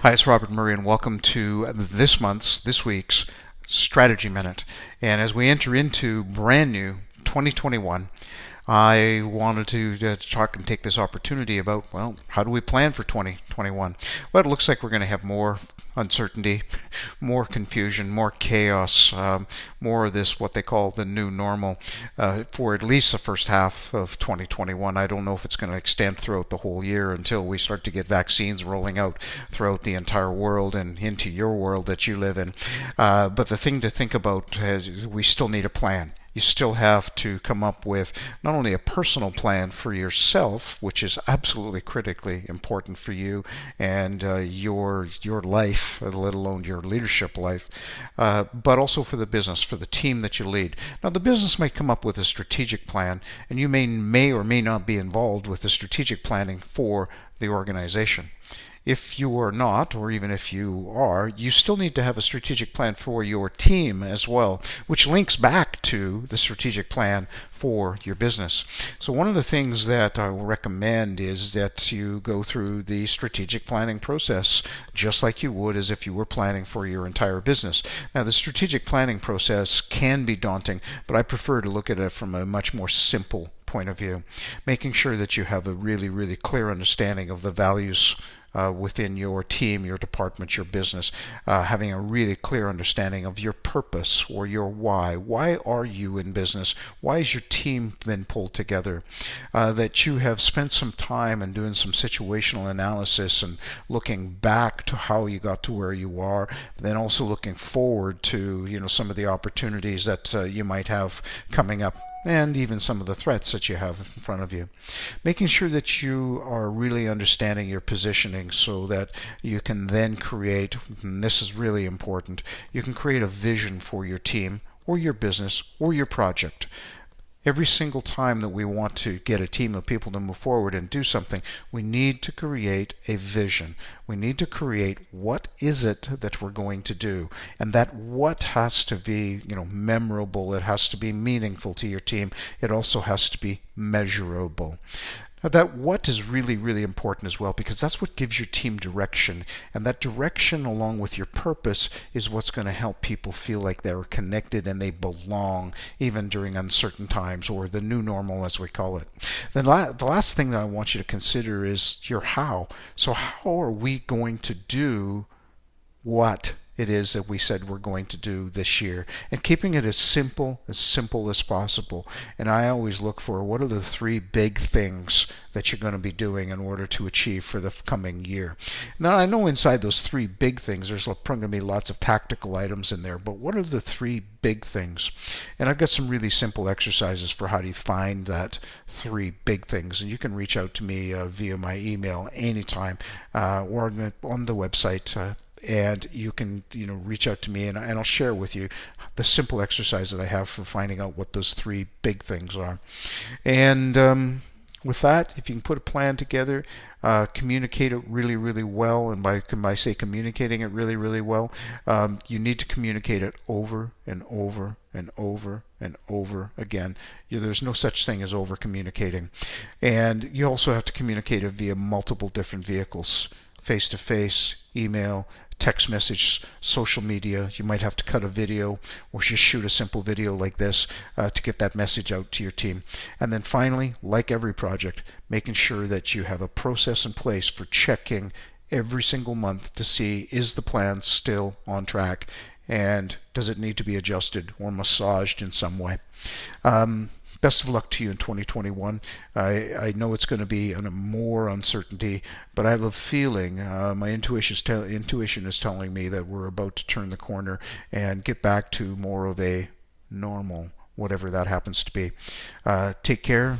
Hi, it's Robert Murray, and welcome to this week's Strategy Minute. And as we enter into brand new 2021, I wanted to talk and take this opportunity about, well, how do we plan for 2021? Well, it looks like we're going to have more uncertainty, more confusion, more chaos, more of this, what they call the new normal, for at least the first half of 2021. I don't know if it's going to extend throughout the whole year until we start to get vaccines rolling out throughout the entire world and into your world that you live in. But the thing to think about is we still need a plan. You still have to come up with not only a personal plan for yourself, which is absolutely critically important for you and your life, let alone your leadership life, but also for the business, for the team that you lead. Now, the business might come up with a strategic plan, and you may or may not be involved with the strategic planning for the organization. If you are not, or even if you are, you still need to have a strategic plan for your team as well, which links back to the strategic plan for your business. So one of the things that I will recommend is that you go through the strategic planning process just like you would as if you were planning for your entire business. Now, the strategic planning process can be daunting, but I prefer to look at it from a much more simple point of view, making sure that you have a really, really clear understanding of the values within your team, your department, your business, having a really clear understanding of your purpose or your why. Why are you in business? Why has your team been pulled together? That you have spent some time and doing some situational analysis and looking back to how you got to where you are, then also looking forward to some of the opportunities that you might have coming up, and even some of the threats that you have in front of you. Making sure that you are really understanding your positioning so that you can then create, and this is really important, you can create a vision for your team or your business or your project. Every single time that we want to get a team of people to move forward and do something, we need to create a vision. We need to create what is it that we're going to do. And that what has to be, memorable. It has to be meaningful to your team. It also has to be measurable. Now, that what is really, really important as well, because that's what gives your team direction. And that direction, along with your purpose, is what's going to help people feel like they're connected and they belong, even during uncertain times, or the new normal, as we call it. Then the last thing that I want you to consider is your how. So how are we going to do what it is that we said we're going to do this year, and keeping it as simple as possible. And I always look for what are the three big things that you're going to be doing in order to achieve for the coming year. Now, I know inside those three big things there's going to be lots of tactical items in there, but what are the three big things? And I've got some really simple exercises for how to find that three big things, and you can reach out to me via my email anytime, or on the website, and you can reach out to me, and I'll share with you the simple exercise that I have for finding out what those three big things are. And with that, if you can put a plan together, communicate it really, really well, and by say communicating it really, really well, you need to communicate it over and over and over and over again. There's no such thing as over communicating. And you also have to communicate it via multiple different vehicles: face-to-face, email, text message, social media. You might have to cut a video or just shoot a simple video like this to get that message out to your team. And then finally, like every project, making sure that you have a process in place for checking every single month to see, is the plan still on track, and does it need to be adjusted or massaged in some way? Best of luck to you in 2021. I know it's going to be more uncertainty, but I have a feeling, my intuition is telling me that we're about to turn the corner and get back to more of a normal, whatever that happens to be. Take care.